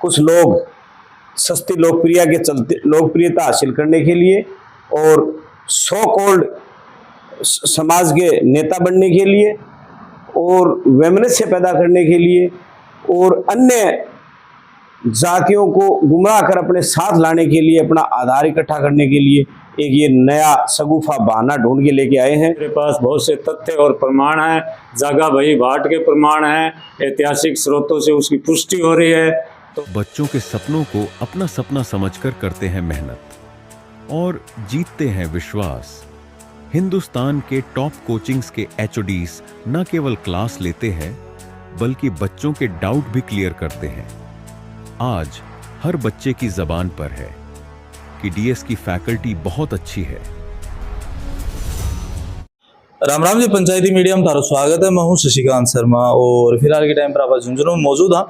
कुछ लोग सस्ती लोकप्रियता हासिल करने के लिए और सो कॉल्ड समाज के नेता बनने के लिए और वैमनस्य पैदा करने के लिए और अन्य जातियों को गुमराह कर अपने साथ लाने के लिए, अपना आधार इकट्ठा करने के लिए एक ये नया सगुफा बहाना ढूंढ के लेके आए हैं। मेरे पास बहुत से तथ्य और प्रमाण हैं, जागा भाई भाट के प्रमाण हैं, ऐतिहासिक स्रोतों से उसकी पुष्टि हो रही है। तो बच्चों के सपनों को अपना सपना समझकर करते हैं मेहनत और जीतते हैं विश्वास। हिंदुस्तान के टॉप कोचिंग्स के एचओडीज न केवल क्लास लेते हैं बल्कि बच्चों के डाउट भी क्लियर करते हैं। आज हर बच्चे की जबान पर है कि डीएस की फैकल्टी बहुत अच्छी है। राम राम जी, पंचायती मीडिया में तारा स्वागत है। मैं हूँ शशिकांत शर्मा और फिलहाल के टाइम पर आप झुंझुनू में मौजूद हाँ।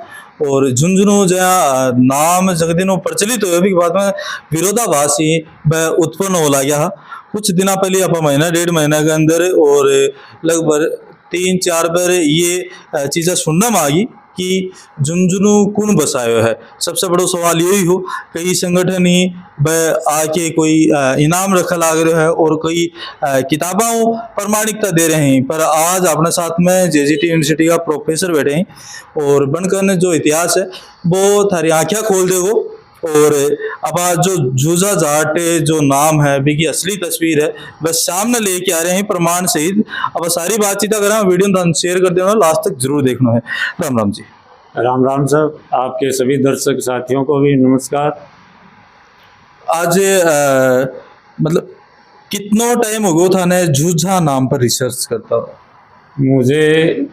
और झुंझुनू जहाँ नाम जगदिनों प्रचलित हुए भी बाद में विरोधाभास ही उत्पन्न हो गया। कुछ दिन पहले आप महीना डेढ़ महीना के अंदर और लगभग 3-4 बार ये चीज़ें सुनने में आ गई कि झुंझुनू कौन बसायो है। सबसे बड़ा सवाल यही हो, कई संगठन ही आके कोई इनाम रखा लाग रहे है और कई किताबों प्रमाणिकता दे रहे हैं। पर आज अपने साथ में जेजीटी यूनिवर्सिटी का प्रोफेसर बैठे हैं और बनकर जो इतिहास है वो थारी आँखें खोल देगो। और अब आज जो जूझा जाट जो नाम है की असली तस्वीर है बस सामने लेके आ रहे हैं प्रमाण सहित। अब सारी बातचीत अगर हम वीडियो शेयर कर देना, लास्ट तक जरूर देखना है। राम राम जी। राम राम साहब, आपके सभी दर्शक साथियों को भी नमस्कार। आज मतलब कितना टाइम हो गया था ने जूझा नाम पर रिसर्च करता हो? मुझे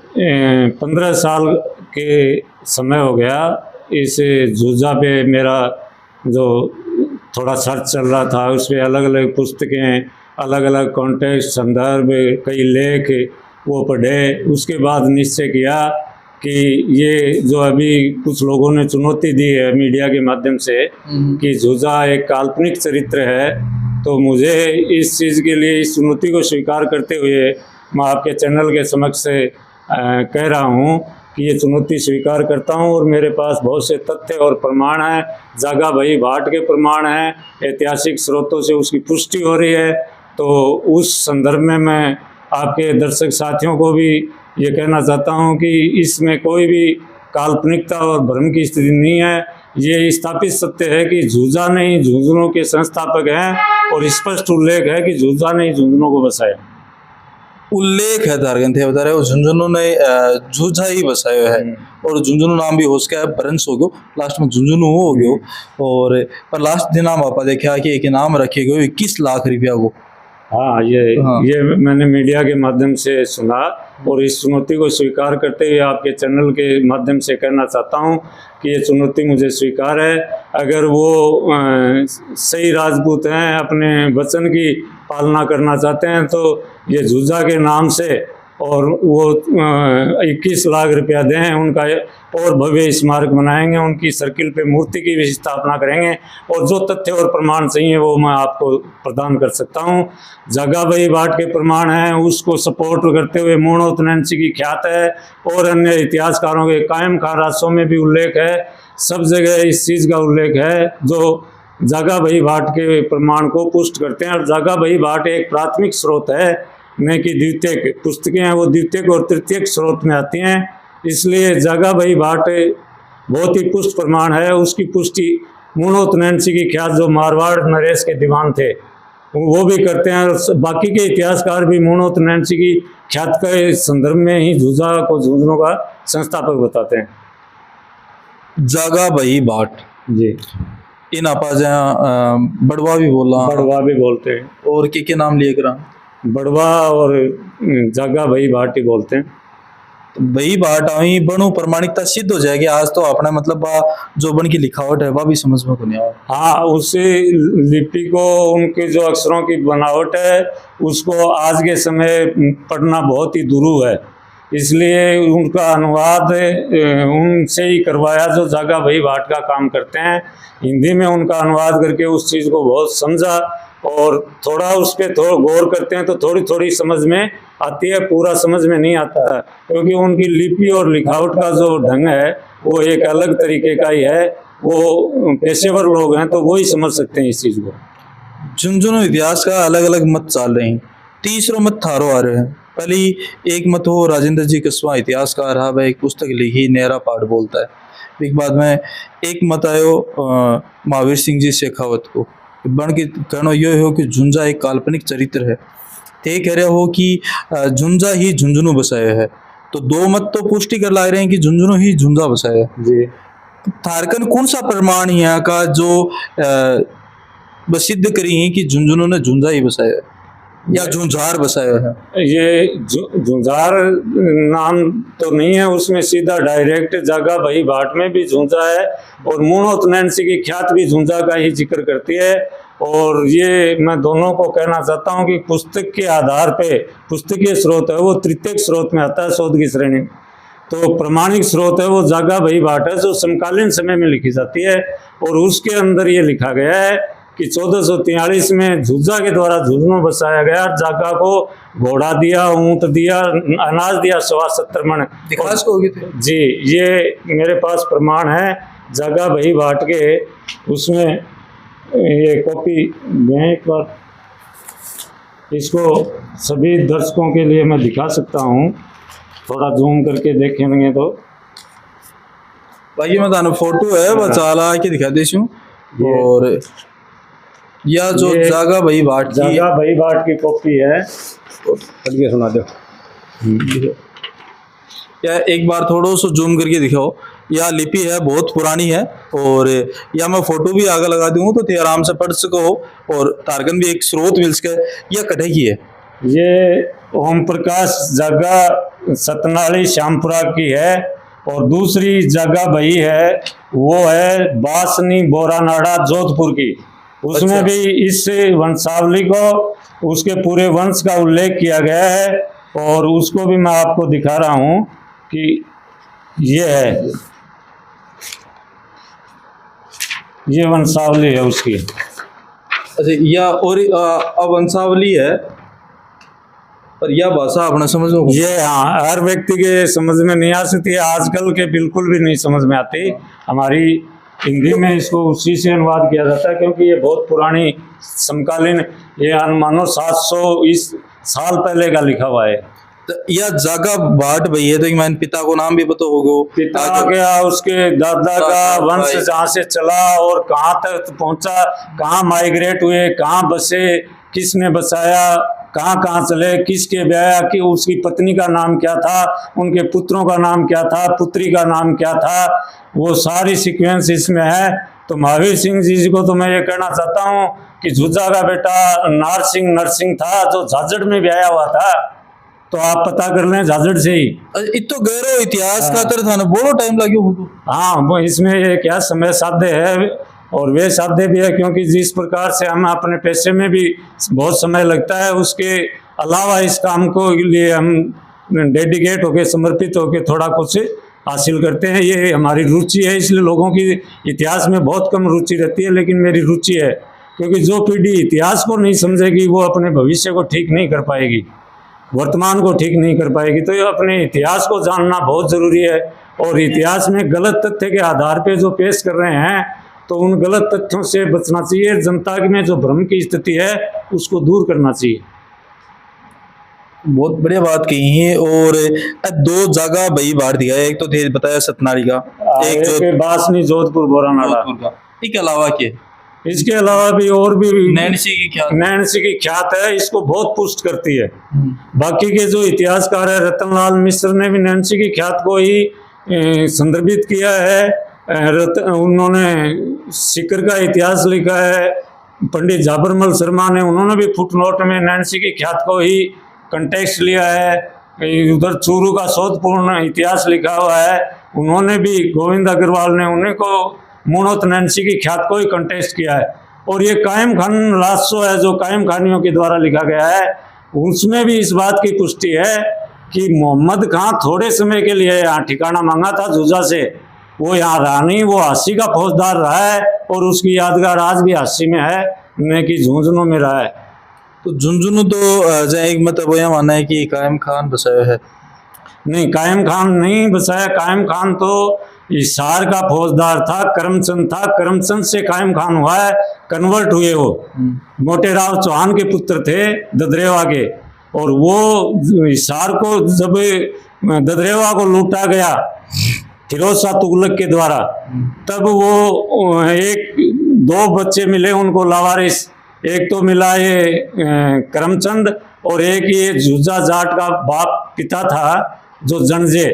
15 साल के समय हो गया इस जूझा पे। मेरा जो थोड़ा सर्च चल रहा था उस पर अलग अलग पुस्तकें, अलग अलग कॉन्टेक्स्ट, संदर्भ, कई लेख वो पढ़े। उसके बाद निश्चय किया कि ये जो अभी कुछ लोगों ने चुनौती दी है मीडिया के माध्यम से कि जूझा एक काल्पनिक चरित्र है, तो मुझे इस चीज़ के लिए इस चुनौती को स्वीकार करते हुए मैं आपके चैनल के समक्ष से कह रहा हूँ कि ये चुनौती स्वीकार करता हूँ। और मेरे पास बहुत से तथ्य और प्रमाण हैं, जागा भाई भाट के प्रमाण हैं, ऐतिहासिक स्रोतों से उसकी पुष्टि हो रही है। तो उस संदर्भ में मैं आपके दर्शक साथियों को भी ये कहना चाहता हूँ कि इसमें कोई भी काल्पनिकता और भ्रम की स्थिति नहीं है। ये स्थापित सत्य है कि जूझा ने ही झुंझुनू के संस्थापक हैं और स्पष्ट उल्लेख है कि जूझा ने ही झुंझुनू को बसाया। उल्लेख है दारगन थे बता रहे हो झुंझुनू ने जूझा ही बसायो है और झुंझुनू नाम भी हो सका बरंस हो गयो, लास्ट में झुंझुनू हो गयो। और पर लास्ट दिन आप देखा कि एक इनाम रखे गए 21 लाख रुपया को। हाँ, ये मैंने मीडिया के माध्यम से सुना और इस चुनौती को स्वीकार करते हुए आपके चैनल के माध्यम से कहना चाहता हूँ कि ये चुनौती मुझे स्वीकार है। अगर वो सही राजपूत हैं, अपने वचन की पालना करना चाहते हैं, तो ये जूझा के नाम से और वो 21 लाख रुपया दें, उनका और भव्य स्मारक बनाएंगे, उनकी सर्किल पे मूर्ति की भी स्थापना करेंगे और जो तथ्य और प्रमाण चाहिए वो मैं आपको प्रदान कर सकता हूँ। जागा भाई भाट के प्रमाण हैं, उसको सपोर्ट करते हुए मोणोत नैन्सी की ख्यात है और अन्य इतिहासकारों के कायम खान राजों में भी उल्लेख है। सब जगह इस चीज़ का उल्लेख है जो जागा भाई भाट के प्रमाण को पुष्ट करते हैं। और जागा भाई भाट एक प्राथमिक स्रोत है, न कि द्वितीयक। पुस्तकें हैं वो द्वितीयक और तृतीयक स्रोत में आती हैं, इसलिए जागा भाई भाट बहुत ही पुष्ट प्रमाण है। उसकी पुष्टि मोणोत नैन्सी की ख्यात जो मारवाड़ नरेश के दीवान थे वो भी करते हैं और बाकी के इतिहासकार भी मोणोत नैन्सी की ख्यात के संदर्भ में ही जूझा को झुंझुनू का संस्थापक बताते हैं। जागा भाई भाट जी, इन आपा जहाँ बड़वा भी बोला, बड़वा भी बोलते हैं और के नाम लिए करा बड़वा और जागा भाई भाट ही बोलते हैं। तो भाई भाट आई बनो प्रमाणिकता सिद्ध हो जाएगी। आज तो अपना मतलब जो बन की लिखावट है वह भी समझ में नहीं आया। हाँ, उसी लिपि को, उनके जो अक्षरों की बनावट है उसको आज के समय पढ़ना बहुत ही दुरूह है, इसलिए उनका अनुवाद उनसे ही करवाया जो जागा भाई भाट का काम करते हैं। हिंदी में उनका अनुवाद करके उस चीज़ को बहुत समझा और थोड़ा उस पर थोड़ा गौर करते हैं तो थोड़ी थोड़ी समझ में आती है, पूरा समझ में नहीं आता है क्योंकि उनकी लिपि और लिखावट का जो ढंग है वो एक अलग तरीके का ही है। वो पेशेवर लोग हैं तो वो ही समझ सकते हैं इस चीज़ को। झुंझुनू इतिहास का अलग अलग मत चल रहे हैं, तीसरो मत थारो आ रहे हैं। पहली एक मत हो राजेंद्र जी कस्वा इतिहासकार रहा, वह एक पुस्तक लिखी नेहरा पाठ बोलता है। एक बाद में एक मत आयो महावीर सिंह जी शेखावत को, बन के कहना यह हो कि झुंझा एक काल्पनिक चरित्र है, ते कह रहे हो कि झुंझा ही झुंझुनू बसाया है। तो दो मत तो पुष्टि कर ला रहे हैं कि झुंझुनू ही झुंझा बसाया है। जी, थारकन कौन सा प्रमाण यहाँ का जो सिद्ध करी है कि झुंझुनू ने झुंझा ही बसाया है या झुंझार बसाया है? ये झुंझार नाम तो नहीं है उसमें, सीधा डायरेक्ट जागा भाई भाट में भी झुंझा है और मूणोत नैन्सी की ख्यात भी झुंझा का ही जिक्र करती है। और ये मैं दोनों को कहना चाहता हूँ कि पुस्तक के आधार पे पुस्तकीय स्रोत है वो तृतीयक स्रोत में आता है शोध की श्रेणी, तो प्रमाणिक स्रोत है वो जागा भाई भाट है जो समकालीन समय में लिखी जाती है। और उसके अंदर ये लिखा गया है कि 1443 में झुंझा के द्वारा झुंझुनू बसाया गया, जागा को घोड़ा दिया, ऊंट दिया, अनाज दिया 70 मन। जी, ये मेरे पास प्रमाण है जागा भाई भाट के, उसमें ये कॉपी मैं एक बार इसको सभी दर्शकों के लिए मैं दिखा सकता हूँ, थोड़ा जूम करके देखेंगे तो। बाकी मैं तानो फोटो है वो चाला के दिखा देशूं। और या जो जागा भाई भाट की कॉपी है, पढ़ के सुना दो। या एक बार थोड़ा सा जूम करके दिखाओ। यह लिपि है बहुत पुरानी है और या मैं फोटो भी आगे लगा दूँ तो आराम से पढ़ सको। और तारकन भी एक स्रोत मिल सके। यह कटे की है, ये ओम प्रकाश जागा सतनाली श्यामपुरा की है। और दूसरी जगह भाई है वो है बासनी बोरानाड़ा जोधपुर की, उसमें अच्छा। भी इस वंशावली को उसके पूरे वंश का उल्लेख किया गया है। और उसको भी मैं आपको दिखा रहा हूँ कि ये है, ये वंशावली है उसकी। अच्छा, या और वंशावली है पर यह भाषा अपना समझ में ये हाँ हर व्यक्ति के समझ में नहीं आ सकती है, आजकल के बिल्कुल भी नहीं समझ में आती। हमारी हिंदी में इसको उसी से अनुवाद किया जाता है क्योंकि ये बहुत पुरानी समकालीन, ये अनुमानो 700 इस साल पहले का लिखा हुआ है। तो यह जागा भाट भाई है तो मैंने पिता को नाम भी पता होगा, पिता क्या उसके दादा का वंश जहाँ से चला और कहाँ तक पहुँचा, कहाँ माइग्रेट हुए, कहाँ बसे, किसने बसाया, कहाँ कहाँ चले, किसके ब्याह की, उसकी पत्नी का नाम क्या था, उनके पुत्रों का नाम क्या था, पुत्री का नाम क्या था, वो सारी सीक्वेंस इसमें है। तो महावीर सिंह जी को तो मैं ये कहना चाहता हूँ कि झुंझा का बेटा नरसिंह था जो झाझड़ में ब्याया हुआ था, तो आप पता कर लें झाझड़ से ही। इतो गहरो इतिहास का तर था ना, बहुत टाइम लगे। हाँ, वो इसमें ये क्या समय साध्य है और वे साध्य भी है क्योंकि जिस प्रकार से हम अपने पैसे में भी बहुत समय लगता है, उसके अलावा इस काम को लिए हम डेडिकेट होके समर्पित होके थोड़ा कुछ हासिल करते हैं। ये हमारी रुचि है, इसलिए लोगों की इतिहास में बहुत कम रुचि रहती है, लेकिन मेरी रुचि है क्योंकि जो पीढ़ी इतिहास को नहीं समझेगी वो अपने भविष्य को ठीक नहीं कर पाएगी, वर्तमान को ठीक नहीं कर पाएगी। तो ये अपने इतिहास को जानना बहुत ज़रूरी है। और इतिहास में गलत तथ्य के आधार पे जो पेश कर रहे हैं तो उन गलत तथ्यों से बचना चाहिए, जनता में जो भ्रम की स्थिति है उसको दूर करना चाहिए। बहुत बढ़िया बात कही है। और दो जगह भाई बाहर दिया है, एक तो बताया सतनाड़ी का, एक बासनी जोधपुर बोरानाड़ा का, इसके अलावा क्या? इसके अलावा भी और भी नैन्सी की ख्यात है, इसको बहुत पुष्ट करती है। बाकी के जो इतिहासकार है रतनलाल मिश्र ने भी नैन्सी की ख्यात को ही संदर्भित किया है। उन्होंने सिकर का इतिहास लिखा है, पंडित जाबरमल शर्मा ने, उन्होंने भी फुटनोट में नैन्सी की ख्यात को ही कंटेक्स्ट लिया है। उधर चूरू का शोधपूर्ण इतिहास लिखा हुआ है, उन्होंने भी, गोविंद अग्रवाल ने उन्हीं को मूणोत नैन्सी की ख्यात को ही कंटेस्ट किया है। और ये कायम खान राजस्व है जो कायम खानियों के द्वारा लिखा गया है, उसमें भी इस बात की पुष्टि है कि मोहम्मद खां थोड़े समय के लिए यहाँ ठिकाना मांगा था झुंझा से, वो यहाँ रहा नहीं, वो हासी का फौजदार रहा है और उसकी यादगार आज भी हासी में है, न कि झुंझुनू में रहा है। तो झुंझुनू तो एक मतलब यह मानना है कि कायम खान बसाया है? नहीं, कायम खान नहीं बसाया। कायम खान तो हिसार का फौजदार था, करमचंद था, करमचंद से कायम खान हुआ है, कन्वर्ट हुए वो। मोटे राव चौहान के पुत्र थे ददरेवा के, और वो हिसार को जब ददरेवा को लूटा गया फिरोज शाह तुगलक के द्वारा, तब वो एक दो बच्चे मिले उनको लावारिस, एक तो मिला ये करमचंद, और एक ये जुजा जाट का बाप पिता था जो जनजे,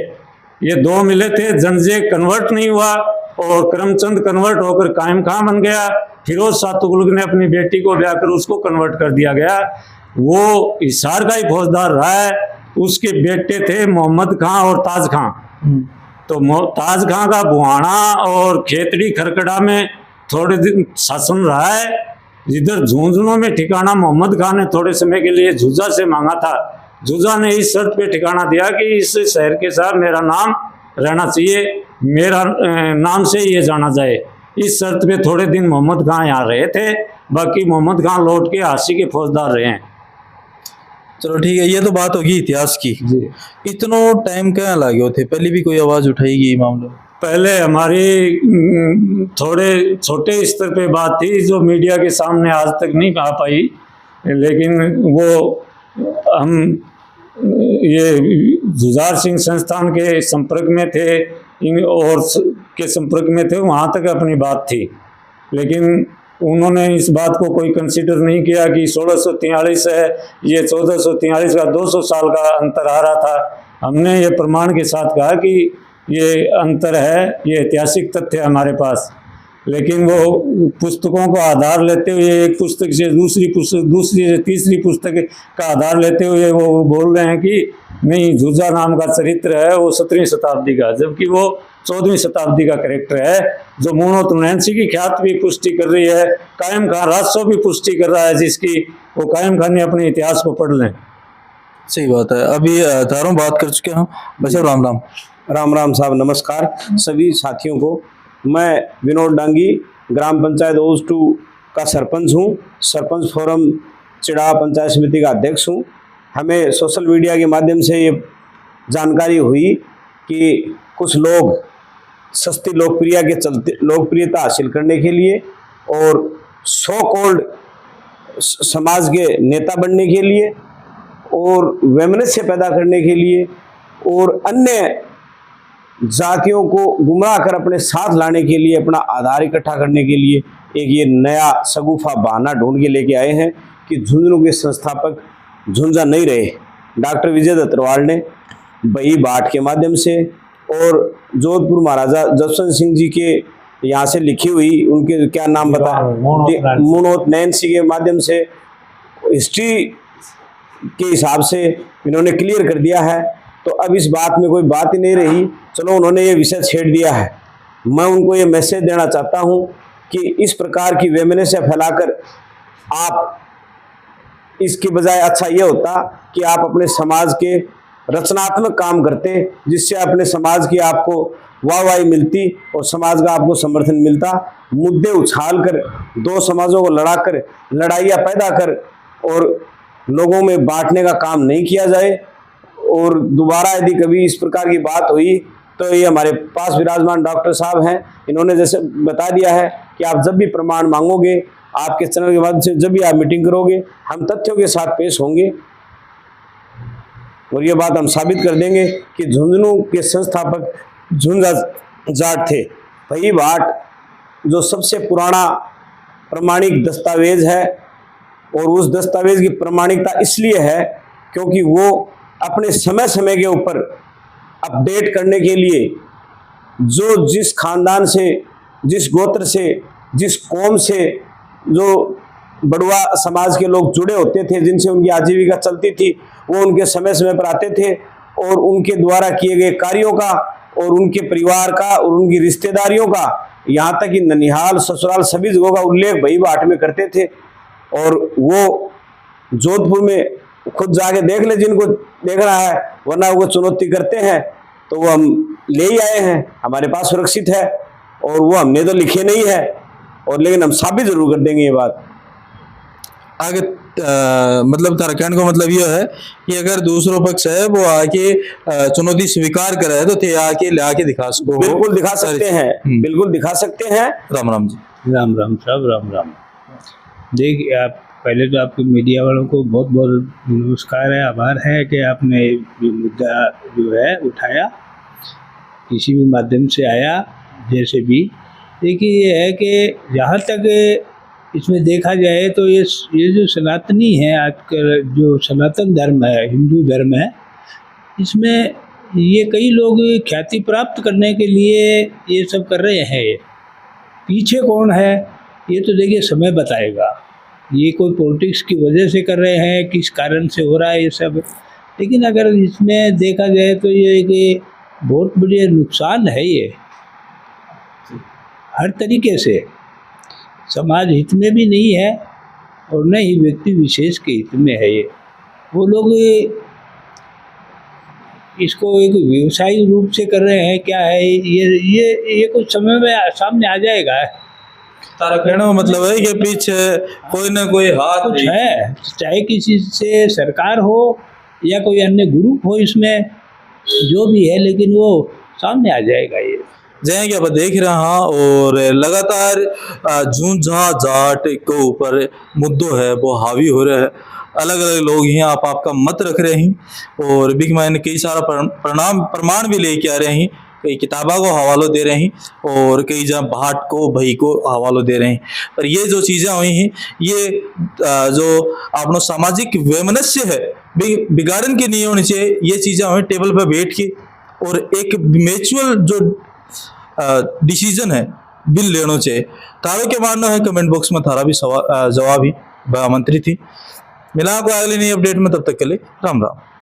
ये दो मिले थे। जनजे कन्वर्ट नहीं हुआ और करमचंद कन्वर्ट होकर कायम खां बन गया। फिरोज शाह तुगलक ने अपनी बेटी को ब्याह कर उसको कन्वर्ट कर दिया गया। वो हिसार का ही फौजदार रहा है। उसके बेटे थे मोहम्मद खां और ताज खां। तो ताज खां का बुहाना और खेतड़ी खरकड़ा में थोड़े दिन शासन रहा है। जिधर झुंझुनू में ठिकाना मोहम्मद खां ने थोड़े समय के लिए झुजा से मांगा था। झुजा ने इस शर्त पे ठिकाना दिया कि इस शहर के साथ मेरा नाम रहना चाहिए, मेरा नाम से ये जाना जाए। इस शर्त पे थोड़े दिन मोहम्मद खां यहाँ रहे थे, बाकी मोहम्मद खां लौट के आशी के फौजदार रहे हैं। चलो ठीक है, ये तो बात होगी इतिहास की। जी। इतनो टाइम क्या लगे थे? पहले भी कोई आवाज उठाएगी मामले? पहले हमारी थोड़े छोटे स्तर पे बात थी जो मीडिया के सामने आज तक नहीं आ पाई, लेकिन वो हम ये जुझार सिंह संस्थान के संपर्क में थे और के संपर्क में थे, वहाँ तक अपनी बात थी। लेकिन उन्होंने इस बात को कोई कंसीडर नहीं किया कि 1643 है, ये 1443 का 200 साल का अंतर आ रहा था। हमने ये प्रमाण के साथ कहा कि ये अंतर है, ये ऐतिहासिक तथ्य है हमारे पास। लेकिन वो पुस्तकों को आधार लेते हुए, एक पुस्तक से दूसरी से तीसरी पुस्तक का आधार लेते हुए वो बोल रहे हैं कि नहीं, झुजा नाम का चरित्र है वो 17वीं शताब्दी का, जबकि वो 14वीं शताब्दी का कैरेक्टर है। जो मुनोत नैन्सी की ख्यात भी पुष्टि कर रही है, कायम खान राजसो भी पुष्टि कर रहा है, जिसकी वो कायम खान ने अपने इतिहास को पढ़ लें। सही बात है। अभी चारों बात कर चुके हैं। बच्चे राम राम। राम राम साहब, नमस्कार सभी साथियों को। मैं विनोद डांगी ग्राम पंचायत ओज-2 का सरपंच हूँ, सरपंच फोरम चिड़ा पंचायत समिति का अध्यक्ष हूँ। हमें सोशल मीडिया के माध्यम से ये जानकारी हुई कि कुछ लोग सस्ती लोकप्रियता हासिल करने के लिए और सो कॉल्ड समाज के नेता बनने के लिए और वैमनस्य पैदा करने के लिए और अन्य जातियों को गुमराह कर अपने साथ लाने के लिए, अपना आधार इकट्ठा करने के लिए एक ये नया सगुफा बहाना ढूंढ के लेके आए हैं कि झुंझुनू के संस्थापक झुंझा नहीं रहे। डॉक्टर विजय दत्तरवाल ने बही बाट के माध्यम से और जोधपुर महाराजा जसवंत सिंह जी के यहाँ से लिखी हुई, उनके क्या नाम बता, मुनोत नैन्सी के माध्यम से हिस्ट्री के हिसाब से इन्होंने क्लियर कर दिया है। तो अब इस बात में कोई बात ही नहीं रही। चलो, उन्होंने ये विषय छेड़ दिया है। मैं उनको ये मैसेज देना चाहता हूँ कि इस प्रकार की वैमनस्य फैलाकर आप, इसकी बजाय अच्छा ये होता कि आप अपने समाज के रचनात्मक काम करते, जिससे अपने समाज की आपको वाहवाही मिलती और समाज का आपको समर्थन मिलता। मुद्दे उछाल कर, दो समाजों को लड़ाकर, लड़ाइयाँ पैदा कर और लोगों में बांटने का काम नहीं किया जाए। और दोबारा यदि कभी इस प्रकार की बात हुई तो ये हमारे पास विराजमान डॉक्टर साहब हैं, इन्होंने जैसे बता दिया है कि आप जब भी प्रमाण मांगोगे, आपके चैनल के माध्यम से जब भी आप मीटिंग करोगे, हम तथ्यों के साथ पेश होंगे और ये बात हम साबित कर देंगे कि झुंझुनू के संस्थापक झुंझा जाट थे। बही बाट जो सबसे पुराना प्रमाणिक दस्तावेज है, और उस दस्तावेज की प्रमाणिकता इसलिए है क्योंकि वो अपने समय समय के ऊपर अपडेट करने के लिए जो जिस खानदान से, जिस गोत्र से, जिस कौम से जो बड़ुआ समाज के लोग जुड़े होते थे, जिनसे उनकी आजीविका चलती थी, वो उनके समय समय पर आते थे और उनके द्वारा किए गए कार्यों का और उनके परिवार का और उनकी रिश्तेदारियों का, यहाँ तक कि ननिहाल, ससुराल, सभी जगहों का उल्लेख बही बाट में करते थे। और वो जोधपुर में खुद जाके देख ले जिनको देखना है, वरना वो चुनौती करते हैं तो वो हम ले ही आए हैं, हमारे पास सुरक्षित है और वो हमने तो लिखे नहीं है, और लेकिन हम साबित जरूर कर देंगे ये बात। आगे मतलब तारा कहने को मतलब ये है कि अगर दूसरों पक्ष है वो आके चुनौती स्वीकार करे तो थे आके ले आके दिखा सको। बिल्कुल दिखा सकते हैं, बिल्कुल दिखा सकते हैं। राम राम जी। राम राम साहब, राम राम। देखिए, आप पहले तो आपके मीडिया वालों को बहुत बहुत नमस्कार है, आभार है कि आपने ये मुद्दा जो है उठाया, किसी भी माध्यम से आया, जैसे भी। देखिए, ये है कि जहाँ तक इसमें देखा जाए तो ये जो सनातनी है, आजकल जो सनातन धर्म है, हिंदू धर्म है, इसमें ये कई लोग ख्याति प्राप्त करने के लिए ये सब कर रहे हैं। ये पीछे कौन है ये तो देखिए समय बताएगा। ये कोई पॉलिटिक्स की वजह से कर रहे हैं, किस कारण से हो रहा है ये सब, लेकिन अगर इसमें देखा जाए तो ये कि बहुत बड़े नुकसान है ये, हर तरीके से समाज हित में भी नहीं है और न ही व्यक्ति विशेष के हित में है। ये वो लोग इसको एक व्यवसायिक रूप से कर रहे हैं, क्या है ये कुछ समय में सामने आ जाएगा। तारा कहने का मतलब है कि पीछे कोई ना कोई हाथ कुछ है, चाहे किसी से सरकार हो या कोई अन्य ग्रुप हो, इसमें जो भी है, लेकिन वो सामने आ जाएगा। ये जैसे कि आप देख रहे हैं और लगातार झूंझा जाट के ऊपर मुद्दों है वो हावी हो रहे हैं। अलग अलग लोग हैं, आप आपका मत रख रहे हैं और बिग मैन कई सारा प्रमाण भी लेके आ रहे हैं, कई किताबों को हवालों दे रहे हैं और कई जहाँ भाट को भई को हवालों दे रहे हैं। पर ये जो चीज़ें हुई हैं, ये जो अपना सामाजिक वैमनस्य है बिगाड़न के नहीं होनी चाहिए। ये चीज़ें हमें टेबल पर बैठ के और एक म्यूचुअल जो डिसीजन है बिल लेना चाहिए। तारों के मानना है कमेंट बॉक्स में थारा भी जवाब ही आमंत्रित थी। मिला को अगली नई अपडेट में, तब तक के लिए राम राम।